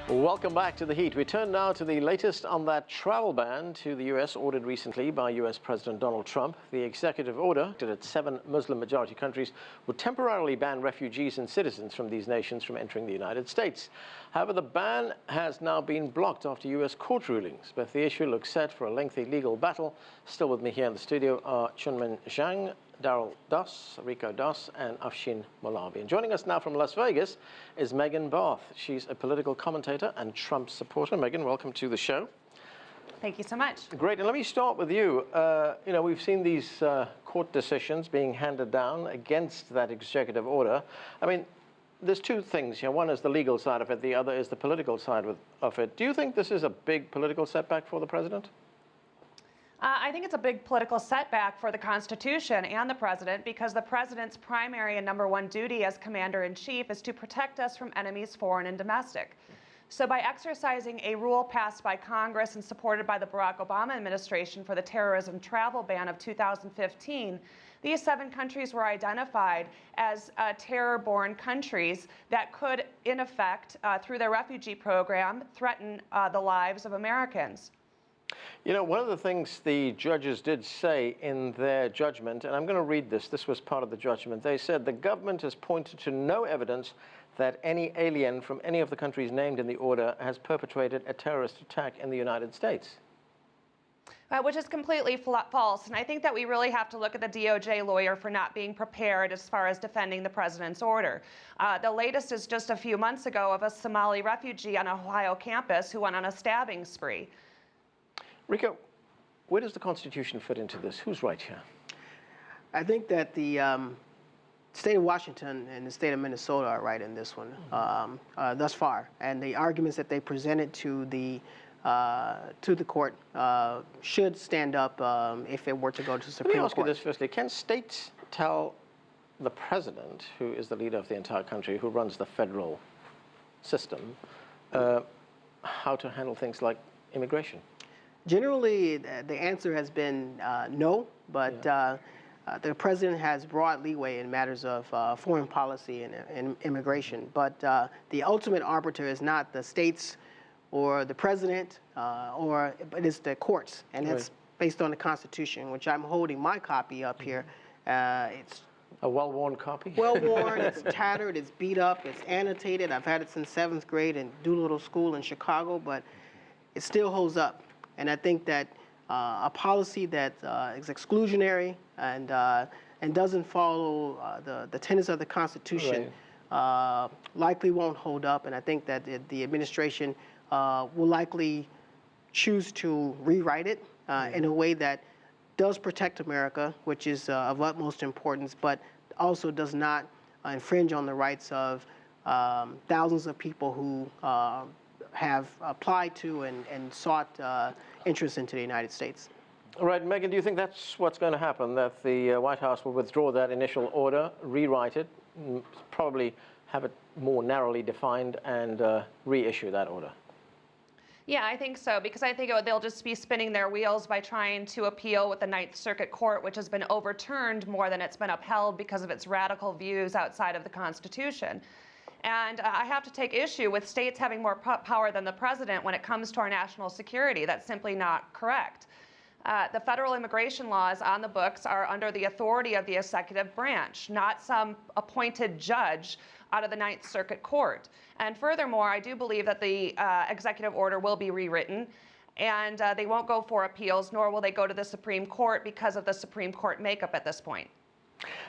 Welcome back to The Heat. We turn now to the latest on that travel ban to the U.S. ordered recently by U.S. President Donald Trump. The executive order that 7 Muslim-majority countries would temporarily ban refugees and citizens from these nations from entering the United States. However, the ban has now been blocked after U.S. court rulings, but the issue looks set for a lengthy legal battle. Still with me here in the studio are Chunman Zhang, Doss, Rico Doss, and Afshin Molavi. And joining us now from Las Vegas is Meghan Barth. She's a political commentator and Trump supporter. Meghan, welcome to the show. Thank you so much. Great. And let me start with you. We've seen these court decisions being handed down against that executive order. I mean, there's two things. One is the legal side of it. The other is the political side of it. Do you think this is a big political setback for the president? I think it's a big political setback for the Constitution and the president, because the president's primary and #1 duty as commander-in-chief is to protect us from enemies, foreign and domestic. So by exercising a rule passed by Congress and supported by the Barack Obama administration for the terrorism travel ban of 2015, these 7 countries were identified as terror-born countries that could, in effect, through their refugee program, threaten the lives of Americans. One of the things the judges did say in their judgment, and I'm going to read this, this was part of the judgment. They said the government has pointed to no evidence that any alien from any of the countries named in the order has perpetrated a terrorist attack in the United States. Which is completely false. And I think that we really have to look at the DOJ lawyer for not being prepared as far as defending the president's order. The latest is just a few months ago of a Somali refugee on an Ohio campus who went on a stabbing spree. Rico, where does the Constitution fit into this? Who's right here? I think that the state of Washington and the state of Minnesota are right in this one thus far. And the arguments that they presented to the court should stand up if it were to go to the Supreme Court. Let me ask you this firstly. Can states tell the president, who is the leader of the entire country, who runs the federal system, how to handle things like immigration? Generally, the answer has been no, but the president has broad leeway in matters of foreign policy and immigration. But the ultimate arbiter is not the states or the president, but it's the courts, and that's based on the Constitution, which I'm holding my copy up here. It's a well-worn copy? Well-worn, it's tattered, it's beat up, it's annotated. I've had it since 7th grade in Doolittle School in Chicago, but it still holds up. And I think that a policy that is exclusionary and doesn't follow the tenets of the Constitution likely won't hold up. And I think that the administration will likely choose to rewrite it in a way that does protect America, which is of utmost importance, but also does not infringe on the rights of thousands of people who have applied to and sought interest into the United States. All right, Meghan, do you think that's what's going to happen, that the White House will withdraw that initial order, rewrite it, probably have it more narrowly defined, and reissue that order? Yeah, I think so, because I think they'll just be spinning their wheels by trying to appeal with the Ninth Circuit Court, which has been overturned more than it's been upheld because of its radical views outside of the Constitution. And I have to take issue with states having more power than the president when it comes to our national security. That's simply not correct. The federal immigration laws on the books are under the authority of the executive branch, not some appointed judge out of the Ninth Circuit Court. And furthermore, I do believe that the executive order will be rewritten, and they won't go for appeals, nor will they go to the Supreme Court because of the Supreme Court makeup at this point.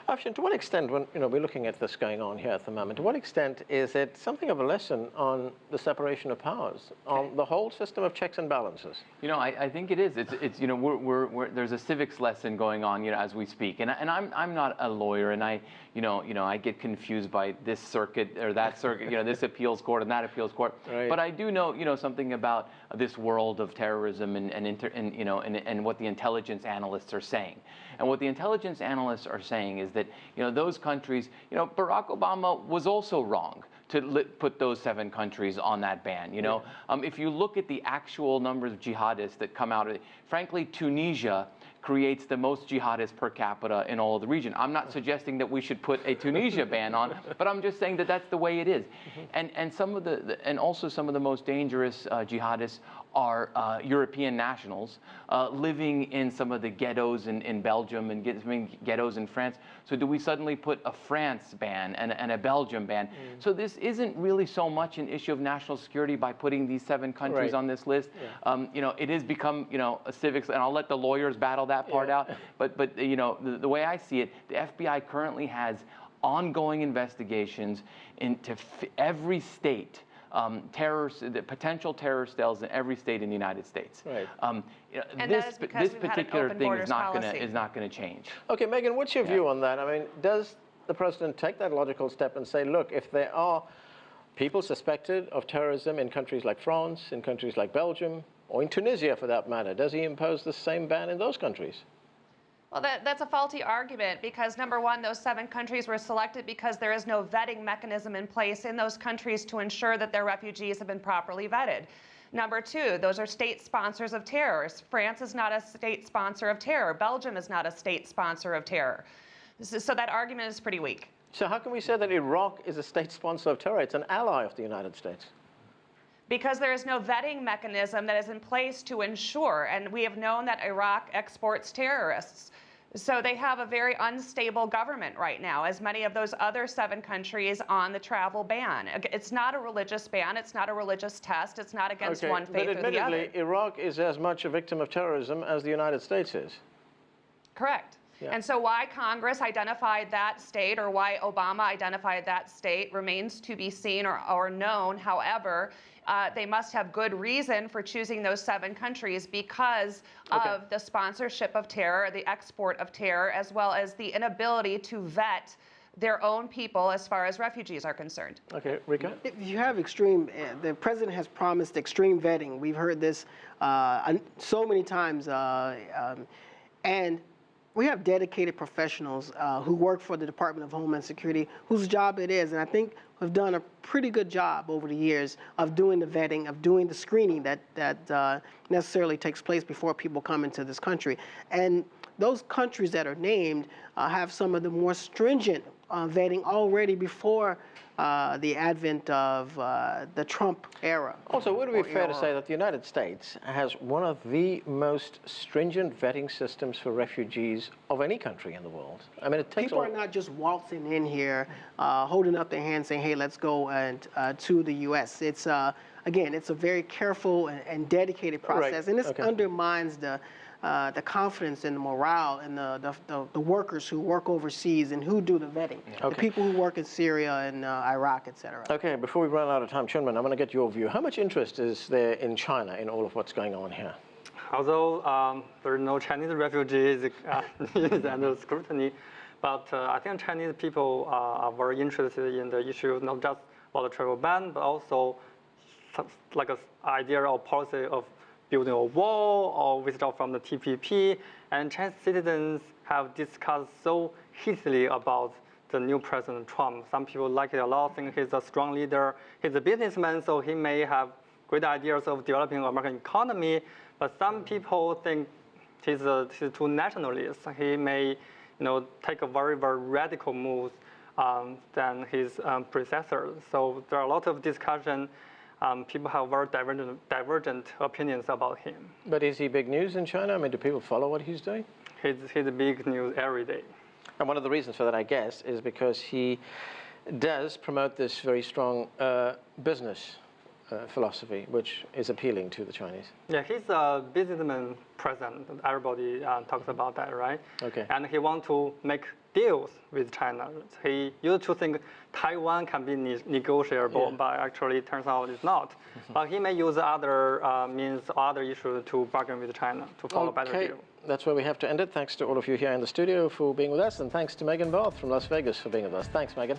Afshin, to what extent, when we're looking at this going on here at the moment, to what extent is it something of a lesson on the separation of powers, on the whole system of checks and balances? I think it is. It's there's a civics lesson going on, as we speak. And I'm not a lawyer, and I get confused by this circuit or that circuit, this appeals court and that appeals court. Right. But I do know, something about this world of terrorism and what the intelligence analysts are saying. And what the intelligence analysts are saying is that, those countries, Barack Obama was also wrong to put those 7 countries on that ban. If you look at the actual numbers of jihadists that come out of it, frankly, Tunisia creates the most jihadists per capita in all of the region. I'm not suggesting that we should put a Tunisia ban on, but I'm just saying that that's the way it is. And some of and also some of the most dangerous jihadists are European nationals living in some of the ghettos in Belgium and ghettos in France. So do we suddenly put a France ban and a Belgium ban? So this isn't really so much an issue of national security by putting these 7 countries on this list. Yeah. It has become, a civics, and I'll let the lawyers battle that part out. But the way I see it, the FBI currently has ongoing investigations into every state. The potential terrorist cells in every state in the United States. Right. This particular thing is not going to change. Okay, Meghan, what's your view on that? I mean, does the president take that logical step and say, look, if there are people suspected of terrorism in countries like France, in countries like Belgium, or in Tunisia for that matter, does he impose the same ban in those countries? Well, that's a faulty argument because, number one, those 7 countries were selected because there is no vetting mechanism in place in those countries to ensure that their refugees have been properly vetted. Number 2, those are state sponsors of terror. France is not a state sponsor of terror. Belgium is not a state sponsor of terror. So that argument is pretty weak. So how can we say that Iraq is a state sponsor of terror? It's an ally of the United States. Because there is no vetting mechanism that is in place to ensure, and we have known that Iraq exports terrorists. So they have a very unstable government right now, as many of those other 7 countries on the travel ban. It's not a religious ban, it's not a religious test, it's not against one faith or the other. But admittedly, Iraq is as much a victim of terrorism as the United States is. Correct. Yeah. And so why Congress identified that state or why Obama identified that state remains to be seen or known. However, they must have good reason for choosing those 7 countries because of the sponsorship of terror, the export of terror, as well as the inability to vet their own people as far as refugees are concerned. Okay, Rico? If you have the president has promised extreme vetting. We've heard this so many times, and we have dedicated professionals who work for the Department of Homeland Security whose job it is, and I think we've done a pretty good job over the years of doing the vetting, of doing the screening that necessarily takes place before people come into this country. And those countries that are named have some of the more stringent vetting already before the advent of the Trump era. Also, would it be fair to say that the United States has one of the most stringent vetting systems for refugees of any country in the world? I mean, it takes people are not just waltzing in here, holding up their hands saying, hey, let's go to the U.S. It's, again, it's a very careful and dedicated process, and this undermines the confidence and the morale and the workers who work overseas and who do the vetting, the people who work in Syria and Iraq, et cetera. Okay, before we run out of time, Chunman, I want to get your view. How much interest is there in China in all of what's going on here? Although there are no Chinese refugees under scrutiny, but I think Chinese people are very interested in the issue, not just about the travel ban, but also like an idea or policy of building a wall or withdraw from the TPP. And Chinese citizens have discussed so heatedly about the new President Trump. Some people like it a lot, think he's a strong leader. He's a businessman, so he may have great ideas of developing the American economy. But some people think he's too nationalist. He may, take a very, very radical move than his predecessor. So there are a lot of discussion. People have very divergent opinions about him. But is he big news in China? I mean, do people follow what he's doing? He's big news every day. And one of the reasons for that, I guess, is because he does promote this very strong business philosophy, which is appealing to the Chinese. Yeah, he's a businessman president. Everybody talks about that, right? Okay. And he wants to make deals with China. He used to think Taiwan can be negotiable, but actually it turns out it's not. But he may use other means, other issues to bargain with China to follow a better deal. That's where we have to end it. Thanks to all of you here in the studio for being with us, and thanks to Meghan Barth from Las Vegas for being with us. Thanks, Meghan.